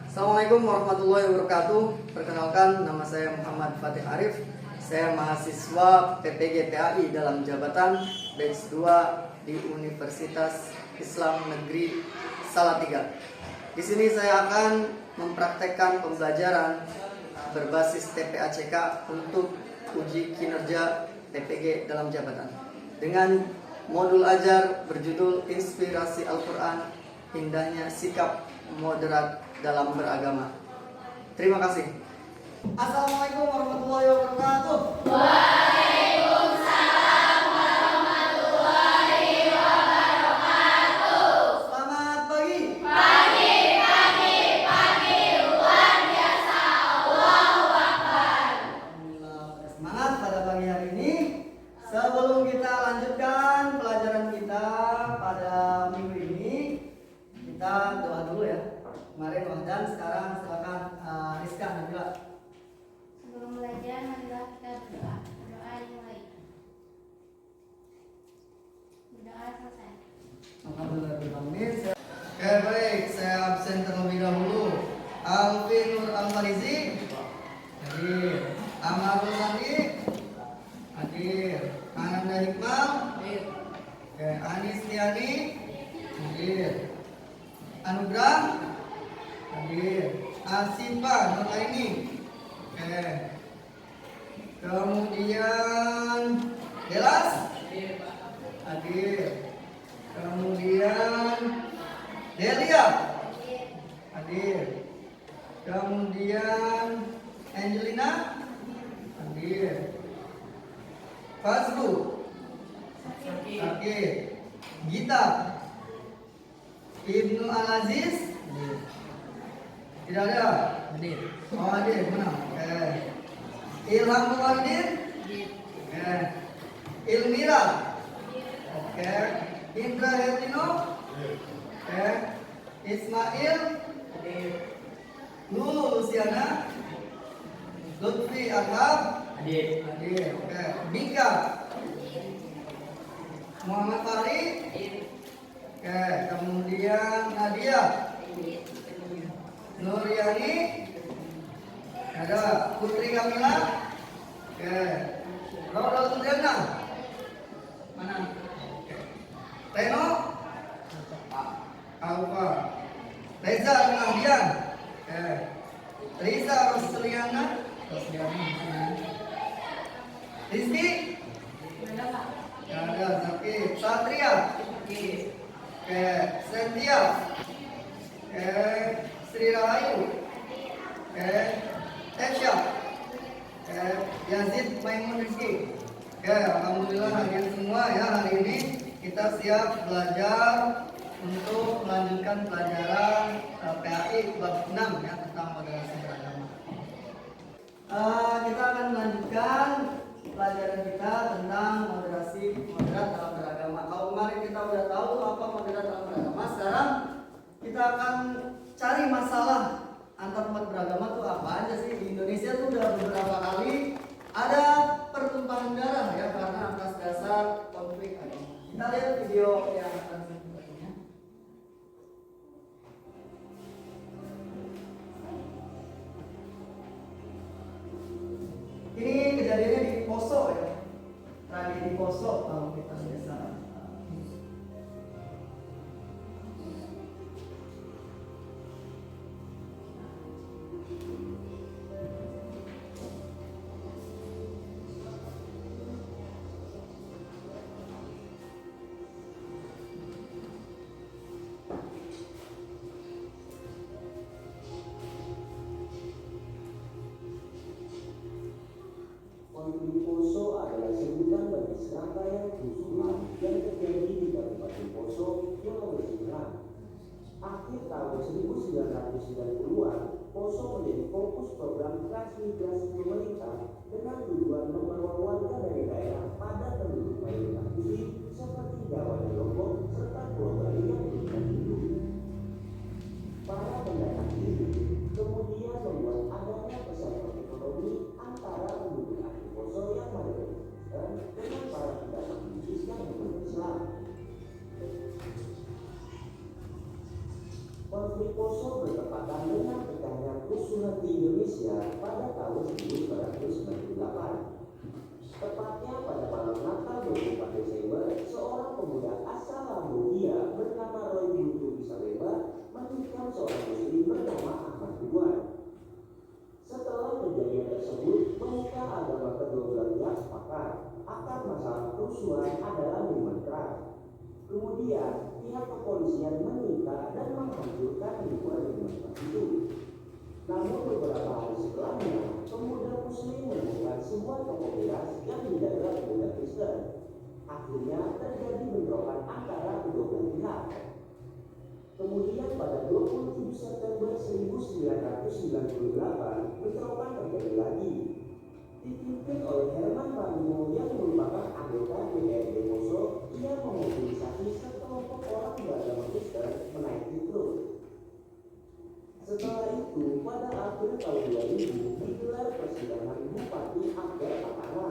Assalamualaikum warahmatullahi wabarakatuh. Perkenalkan, nama saya Muhammad Fatih Arif. Saya mahasiswa PPG PAI dalam jabatan batch 2 di Universitas Islam Negeri Salatiga. Di sini saya akan mempraktekkan pembelajaran berbasis TPACK untuk uji kinerja PPG dalam jabatan dengan modul ajar berjudul Inspirasi Al-Quran, Indahnya Sikap Moderat dalam Beragama. Terima kasih. Assalamualaikum warahmatullahi wabarakatuh. Waalaikumsalam warahmatullahi wabarakatuh. Selamat pagi. Pagi, luar biasa. Allahu Akbar. Alhamdulillah, semangat pada pagi hari ini. Sebelum kita lanjutkan pelajaran kita pada minggu ini, kita doa dulu ya. Kemarin Wahdan, sekarang silakan Rizka Nabila. Sebelum belajar, marilah kita berdoa. Berdoa dimulai. Berdoa selesai. Alhamdulillah. Oke, baik, saya absen terlebih dahulu. Alvin Nur Al-Farizi hadir. Amarul Sandi hadir. Ananda Hikmal hadir. Oke, Anis Tiani hadir. Anugrah hadir. Asifa Nur Aini. Oke. Kemudian Delas hadir. Kemudian Delia hadir. Kemudian Angelina hadir. Fazlu hadir. Gita Ibnu Al-Aziz hadir. Tidak ada hadir. Oh hadir, mana? Oke. Ilham Muhammad oke. Ilmira oke. Indra Herlino oke. Ismail hadir. Lulu Luciana Lutfi Arhab hadir. Oke. Mika Muhammad Fahri oke. Kemudian Nadia Nuryani ada. Putri Kamila oke. Rodatul Jannah mana? Reno Alfa. Reza Nahdian oke. Riza Rosliana Rizky ada. Zakir Satria oke. Sentia oke. Sri Rahayu oke. Tesya oke. Yazid Maimun Rizky oke. Alhamdulillah hadirin semua ya, hari ini kita siap belajar untuk melanjutkan pelajaran PAI bab 6 ya, tentang moderasi beragama. Kita akan melanjutkan pelajaran kita tentang moderasi moderat dalam beragama. Kalau kemarin kita udah tahu apa moderat dalam beragama, sekarang kita akan cari masalah antar umat beragama tuh apa aja sih. Di Indonesia tuh udah beberapa kali ada pertumpahan darah ya karena atas dasar konflik agama. Kita lihat video yang akan selanjutnya. Ini kejadiannya di Poso ya. Tragedi Poso kalau kita biasa. Konflik Poso adalah sebutan bagi serangkaian kerusuhan yang terjadi di Kabupaten Poso, Sulawesi Selatan. Akhir tahun 1990-an, Poso menjadi fokus program transmigrasi pemerintah dengan tujuan membawa warga dari daerah padat penduduk mayoritas Muslim seperti Jawa dan Lombok serta Pulau Bali yang berikan hidup. Para pendatang ini kemudian membuat adanya persaingan ekonomi antara penduduk asli Poso yang mayoritas dengan para pendatang Muslim yang beragama Islam. Konflik Poso bertepatan dengan Indonesia pada tahun 1998. Tepatnya pada malam Natal 24 Desember, seorang pemuda asal Lampung bernama Roy Bintu Bisaleba menikah seorang muslim bernama Ahmad Ridwan. Setelah kejadian tersebut, pemuka agama kedua belah pihak sepakat akan masalah kerusuhan adalah minuman keras. Kemudian, pihak kepolisian menyita dan menghancurkan ribuan minuman keras itu. Namun beberapa hari setelahnya, pemuda muslim menemukan sebuah toko miras yang dijaga pemuda Kristen. Akhirnya terjadi bentrokan antara kedua belah pihak. Kemudian pada 27 September 1998, bentrokan terjadi lagi. Dipimpin oleh Herman Parimo yang merupakan anggota DPRD Poso, ia memobilisasi sekelompok orang beragama Kristen menaiki truk. Setelah itu, pada April tahun 2000 digelar persidangan Bupati Akbar Patana.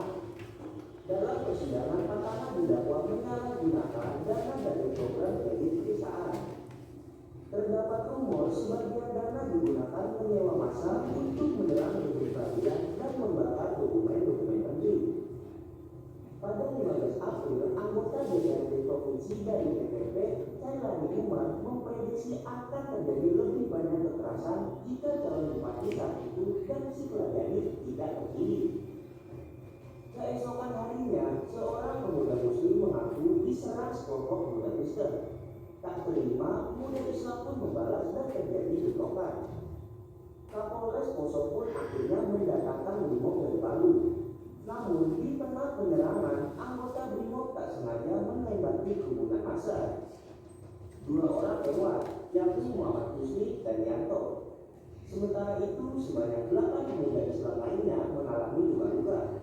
Dalam persidangan, Patana didakwa menyalahgunakan dana dari program kredit pedesaan. Terdapat rumor sebagian dana digunakan menyewa massa untuk menyerang gedung peradilan dan membakar dokumen-dokumen penting. Pada 15 April, anggota DPRD Provinsi dari DPP, Cailani Umar, memprediksi akan terjadi lebih banyak kekerasan jika calon bupati saat itu dan si Peladani tidak terpilih. Keesokan harinya, seorang pemuda muslim mengaku diserang sekelompok pemuda Kristen. Tak terima, pemuda Islam pun membalas dan terjadi bentrokan. Kapolres Poso pun akhirnya mendatangkan Brimob dari Palu. Namun di tengah penyerangan, anggota Brimob tak sengaja menembaki kerumunan massa. 2 orang tewas, yakni Muhammad Husni dan Yanto. Sementara itu, sebanyak 8 pemuda Islam lainnya mengalami luka-luka.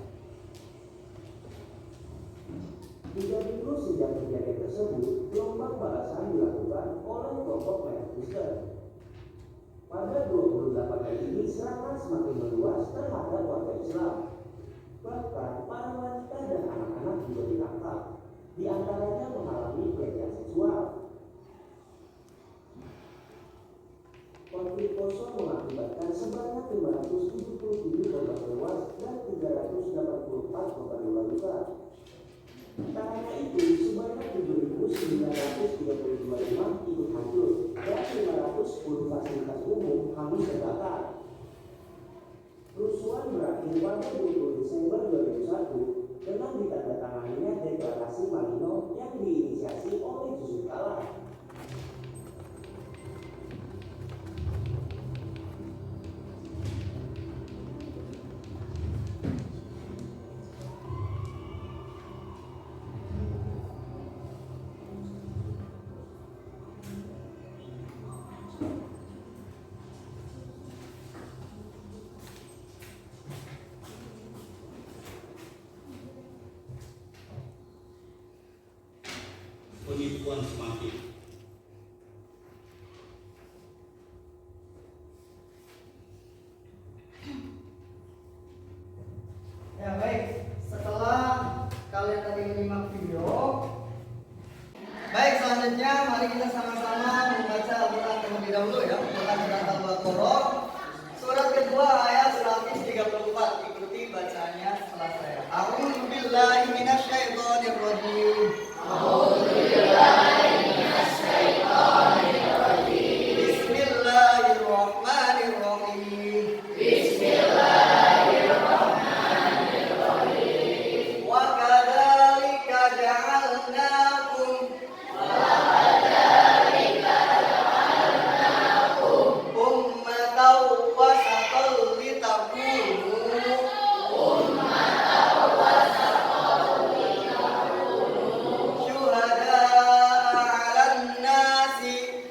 3 minggu sejak kejadian tersebut, gelombang balasan dilakukan oleh kelompok Merah Kristen. Pada 28 Mei ini, serangan semakin meluas terhadap warga Islam. Bahkan para wanita dan anak-anak juga ditangkap, di antaranya mengalami pelecehan seksual. Konflik Poso mengakibatkan sebanyak 577 korban tewas dan 384 korban luka-luka. Tak hanya itu, sebanyak 7.932 rumah ikut hancur dan 510 fasilitas umum hangus terbakar. Kerusuhan berakhir pada 20 Desember 2001 dengan ditandatanganinya deklarasi Malino yang diinisiasi oleh Yusuf Kala. Penipuan semakin. Ya baik, setelah kalian tadi menyimak video, baik selanjutnya mari kita sama-sama membaca Al-Quran terlebih dahulu ya. Quran surat Al-Baqarah surat kedua ayat 134. Ikuti bacaannya setelah saya. A'udzu billahi minasyaitonir rajim. Bismillahirrahmanirrahim. Wa kadzalika ja'alnakum ummatan wasatan litakunu syuhada'a 'alan nasi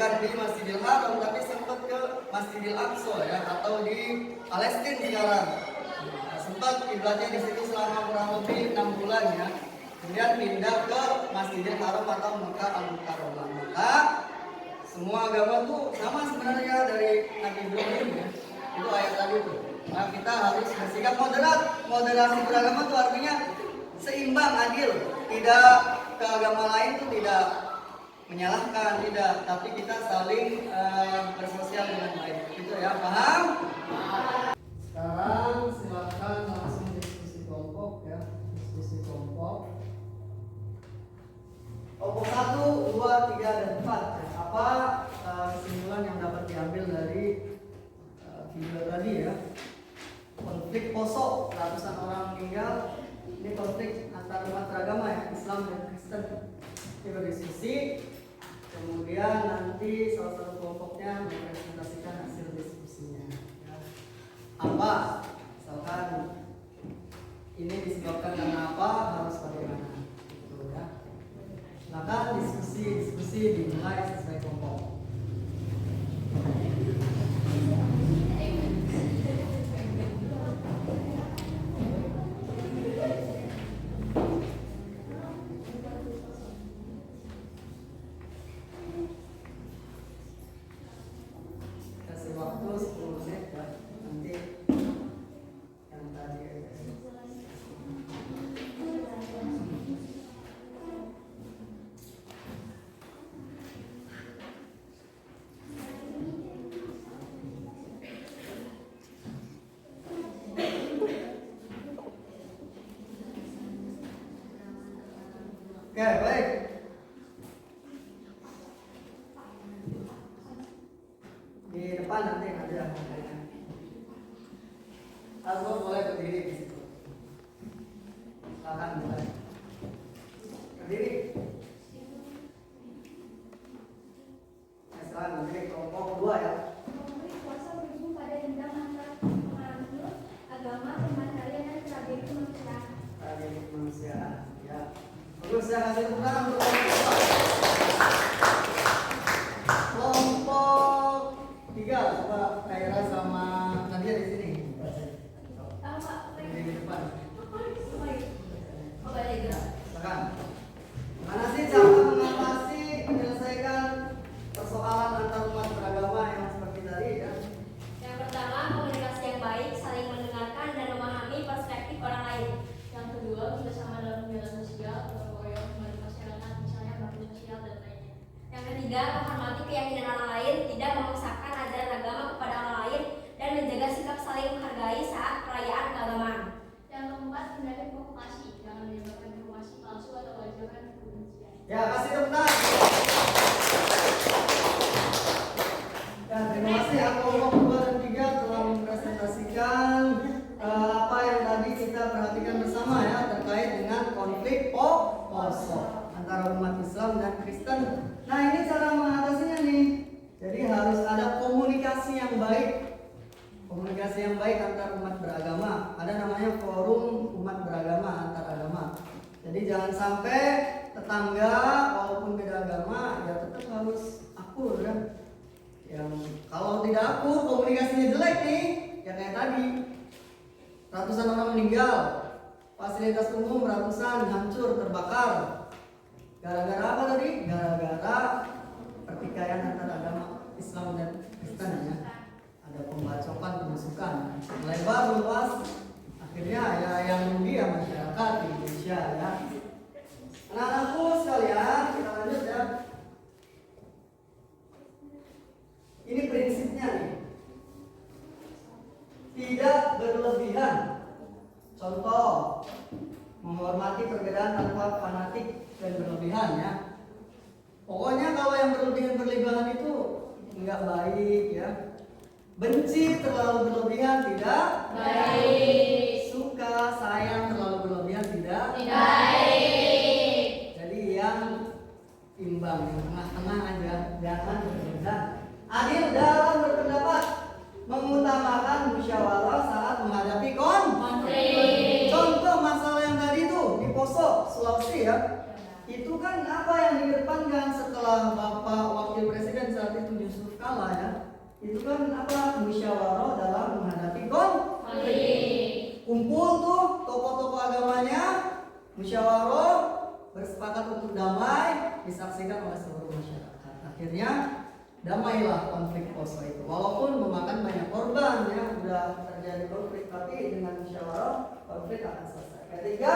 bukan di Masjidil Haram tapi sempat ke Masjidil Aqsa ya, atau di Palestina sekarang. Nah, sempat kiblatnya di situ selama kurang lebih 6 bulan ya. Kemudian pindah ke Masjidil Haram atau Mekah Al-Mukarramah. Maka semua agama tuh sama sebenarnya dari Nabi Ibrahim ya. Itu ayat tadi tuh. Nah, kita harus bersikap moderat. Moderasi beragama itu artinya seimbang, adil. Tidak ke agama lain tuh tidak menyalahkan, tidak, tapi kita saling bersosial dengan baik. Itu ya, paham? Sekarang silakan langsung diskusi kelompok ya, diskusi kelompok. Kelompok 1, 2, 3, dan 4 ya. Apa kesimpulan yang dapat diambil dari video tadi ya? Konflik Poso, ratusan orang meninggal. Ini konflik antar umat beragama ya, Islam dan Kristen. Kita berdiskusi, kemudian nanti salah satu kelompoknya mempresentasikan hasil diskusinya ya. Apa? Misalkan ini disebabkan karena apa, harus bagaimana gitu ya. Silakan diskusi dimulai sesuai kelompok. Kasih waktu 10 menit ya. Nanti yang tadi Oke, baik. Di depan nanti ada materinya. Azul boleh berdiri di situ. Silakan mulai. Berdiri. Silakan berdiri, kelompok 2 ya. Konflik kuasa berujung pada dendam antar penganut agama, pemandalian dan tragedi kemanusiaan. Tragedi kemanusiaan ya. Terus saya kasih tepuk tangan untuk kelompok 3. Coba Kaira sama Nadia di sini. Di depan. Silakan. Gimana sih cara mengatasi, menyelesaikan persoalan antar umat beragama yang seperti tadi ya? Yang pertama, komunikasi yang baik, saling mendengarkan dan memahami perspektif orang lain. Yang kedua, bersama dalam kegiatan sosial, gotong royong, membantu masyarakat, misalnya bakti sosial dan lainnya. Yang ketiga, menghormati keyakinan orang lain, tidak memaksakan ajaran agama kepada orang lain, dan menjaga sikap saling menghargai saat perayaan keagamaan. Yang keempat, hindari provokasi, jangan menyebarkan informasi palsu atau ajaran kebencian. Ya, kasih tepuk tangan. Ya, terima kasih ya kelompok 2 dan 3 telah mempresentasikan apa yang tadi kita perhatikan bersama ya, terkait dengan konflik Poso antara umat Islam dan Kristen. Nah, ini cara mengatasinya nih. Jadi harus ada komunikasi yang baik. Komunikasi yang baik antar umat beragama. Ada namanya forum umat beragama antar agama. Jadi jangan sampai tetangga walaupun beda agama ya tetap harus akur ya. Yang kalau tidak akur, komunikasinya jelek nih, ya kayak tadi. Ratusan orang meninggal, fasilitas umum ratusan hancur, terbakar. Gara-gara apa tadi? Gara-gara pertikaian antara agama Islam dan Kristen ya. Ada pembacokan, penusukan, lebar luas. Akhirnya ya yang rugi ya masyarakat di Indonesia ya. Anak-anakku sekalian, kita lanjut ya. Ini prinsipnya nih. Tidak berlebihan. Contoh, menghormati perbedaan tanpa fanatik dan berlebihan ya. Pokoknya kalau yang berlebihan itu enggak baik ya. Benci terlalu berlebihan tidak Baik. Suka, sayang terlalu berlebihan tidak Baik. Jadi yang imbang, yang tengah-tengah aja, jangan berlebihan. Adil dalam berpendapat, mengutamakan musyawarah saat menghadapi konflik. Contoh masalah yang tadi tuh di Poso, Sulawesi ya. itu kan apa yang dikedepankan setelah Bapak Wakil Presiden saat itu Yusuf Kala ya, itu kan apa, musyawarah dalam menghadapi konflik. Kumpul tuh tokoh-tokoh agamanya, musyawarah, bersepakat untuk damai, disaksikan oleh seluruh masyarakat. Akhirnya damailah konflik Poso itu, walaupun memakan banyak korban ya, sudah terjadi konflik, tapi dengan musyawarah konflik akan selesai. Ketiga,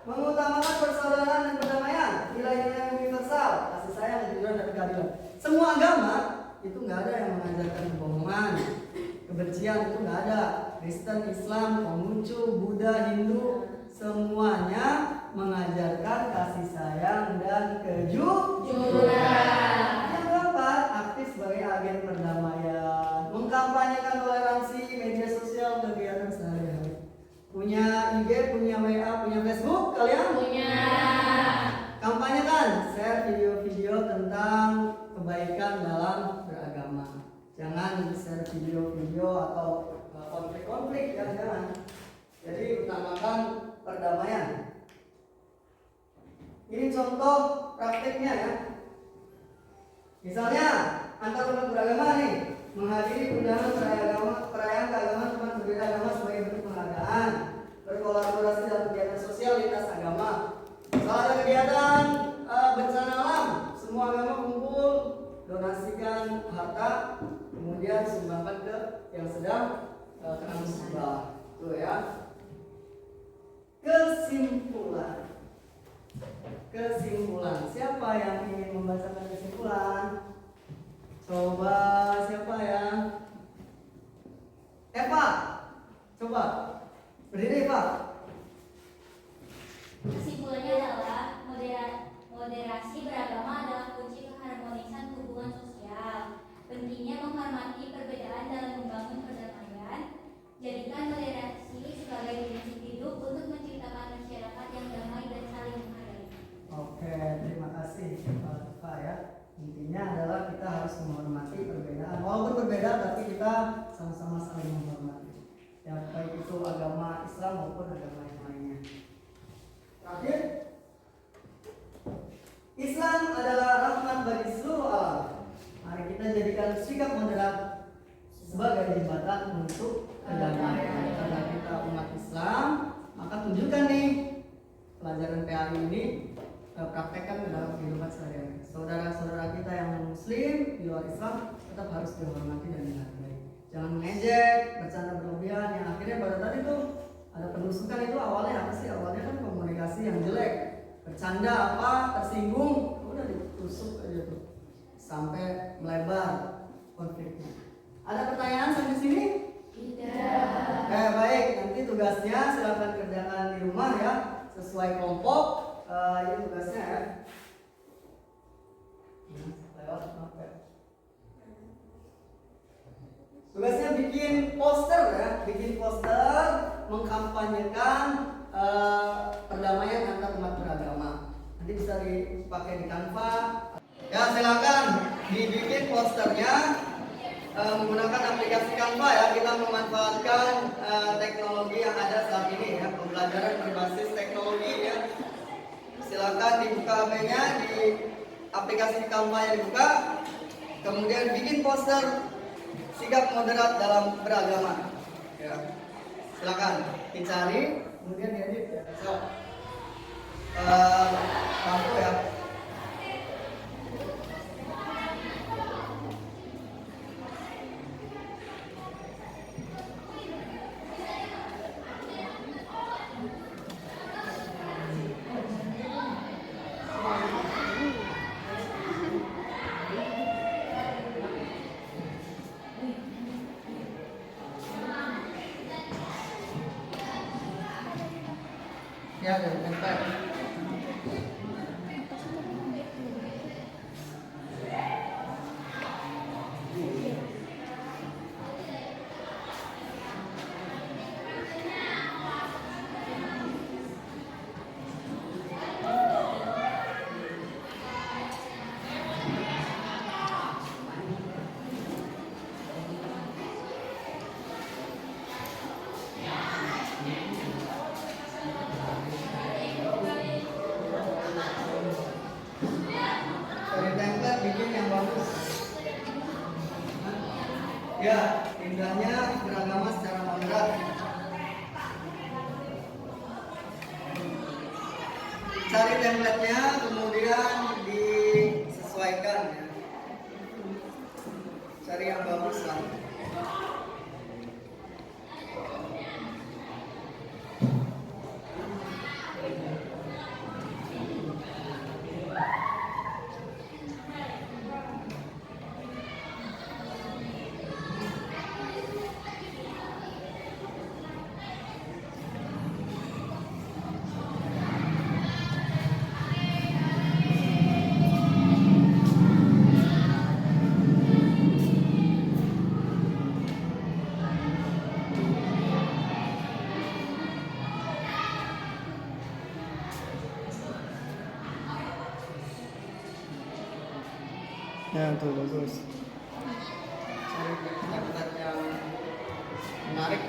mengutamakan persaudaraan dan perdamaian, nilai-nilai universal, kasih sayang, kejujuran dan keadilan. Semua agama itu nggak ada yang mengajarkan kebohongan, kebencian, itu nggak ada. Kristen, Islam, Konghucu, Buddha, Hindu, semuanya mengajarkan kasih sayang dan kejujuran. Yang keempat, aktif sebagai agen perdamaian, mengkampanyekan toleransi, media sosial, kegiatan sehari-hari. Punya IG, punya WA, punya Facebook kalian? Punya. Kampanyekan, share video-video tentang kebaikan dalam beragama. Jangan share video-video atau konflik-konflik, ya jangan. Jadi utamakan perdamaian. Ini contoh praktiknya ya. Misalnya antar umat beragama nih menghadiri undangan perayaan keagamaan teman berbeda agama sebagai bentuk penghargaan, berkolaborasi dalam kegiatan sosial lintas agama. Kalau ada kegiatan bencana alam, semua agama kumpul, donasikan harta, kemudian sumbangkan ke yang sedang kena musibah. Tuh ya. Kesimpulan. Siapa yang ingin membacakan kesimpulan? Coba siapa ya? Eva. Coba. Berdiri, Pak. Kesimpulannya adalah moderasi beragama adalah kunci keharmonisan hubungan sosial. Pentingnya menghormati perbedaan dalam membangun perdamaian. Jadikan moderasi sebagai prinsip hidup untuk menciptakan masyarakat yang damai dan saling menghargai. Oke, terima kasih Pak ya. Intinya adalah kita harus menghormati perbedaan. Walaupun berbeda, tapi kita sama-sama saling menghormati. Ya, baik itu agama Islam maupun agama yang lainnya. Terakhir, Islam adalah rahmat bagi seluruh alam. Mari kita jadikan sikap moderat sebagai jembatan untuk kedamaian. Karena kita umat Islam, maka tunjukkan nih pelajaran PAI ini, praktekkan dalam kehidupan sehari-hari. Saudara-saudara kita yang Muslim di luar Islam tetap harus dihormati dan dihargai. Jangan mengejek, bercanda berlebihan. Yang akhirnya pada tadi tuh ada penusukan itu awalnya apa sih? Awalnya kan komunikasi yang jelek, bercanda apa, tersinggung, udah ditusuk aja tuh sampai melebar konfliknya. Ada pertanyaan sampai sini? Tidak. Baik, nanti tugasnya silakan kerjakan di rumah ya, sesuai kelompok. Ini tugasnya ya. Lewat apa ya? Tugasnya bikin poster ya, bikin poster mengkampanyekan perdamaian antar umat beragama. Nanti bisa dipakai di Canva. Ya silakan dibikin posternya menggunakan aplikasi Canva ya. Kita memanfaatkan teknologi yang ada saat ini ya, pembelajaran berbasis teknologi ya. Silakan dibuka HP-nya, di aplikasi Canva yang dibuka, kemudian bikin poster sikap moderat dalam beragama. Ya. Silakan dicari, kemudian diedit ya. So, lampu ya. Ya, dan tempel. Ya, indahnya beragama secara moderat. Cari template-nya, kemudian disesuaikan ya. Cari yang bagus lah. Ya, tuh bagus. Cari template yang menarik.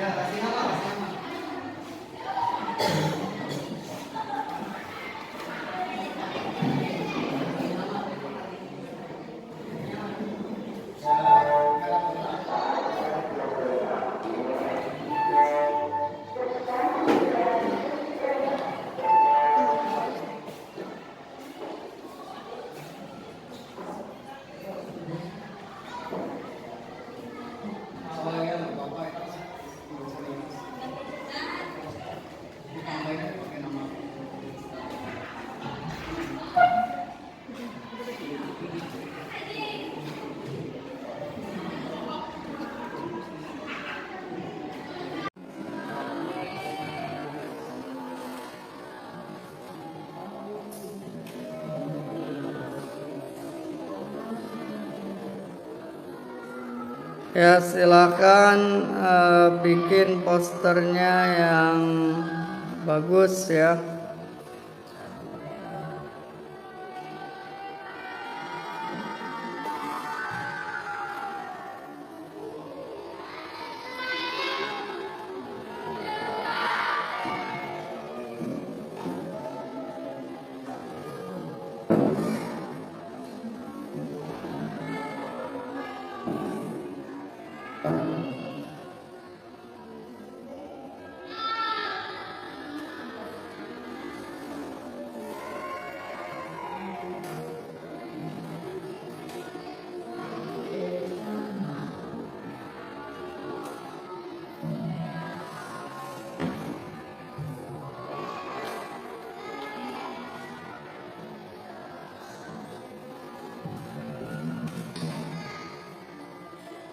Ya, kasih nama, kasih nama. Awalnya nggak apa-apa itu. Ditambahin aja pakai nama. Ya, silakan bikin posternya yang bagus ya.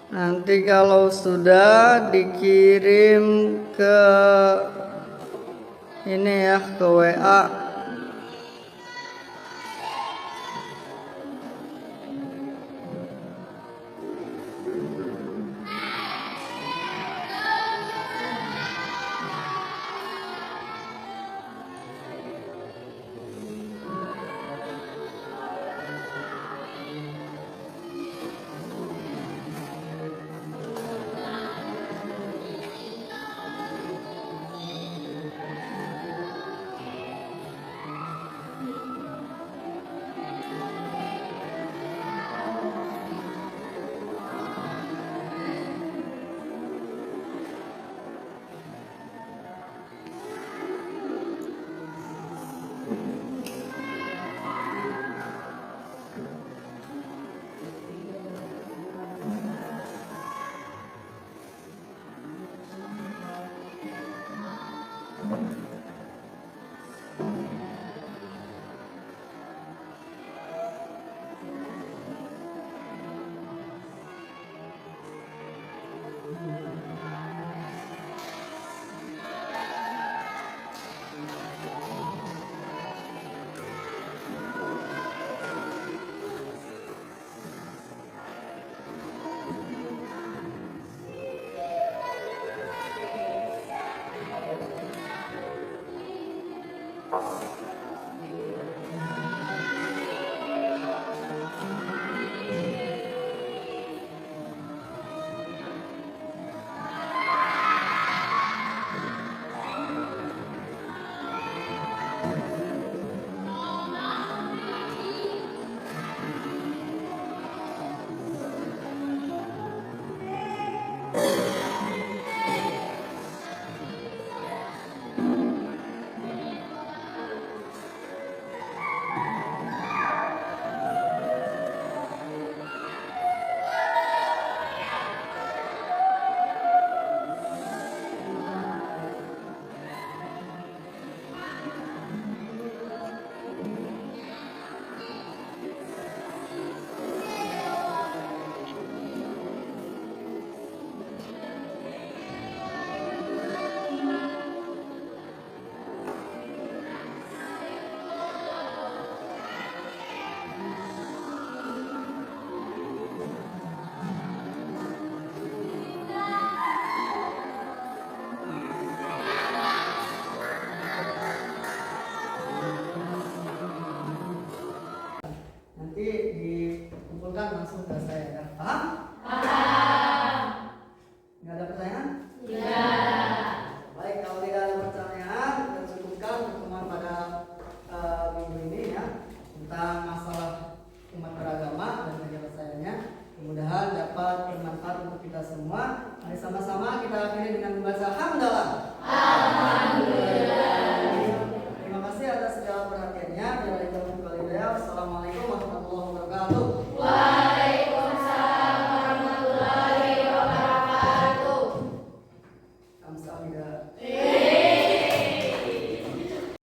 Nanti kalau sudah dikirim ke ini ya, ke WA. nanti dikumpulkan langsung ke saya ya. Paham? Paham. Nggak ada pertanyaan? Tidak. Baik, kalau tidak ada pertanyaan, kita cukupkan pertemuan pada minggu ini ya tentang masalah umat beragama dan penyelesaiannya. Mudah-mudahan dapat bermanfaat untuk kita semua. Mari sama-sama kita akhiri dengan membaca hamdalah. Alhamdulillah. Terima kasih atas segala perhatiannya. Wassalamualaikum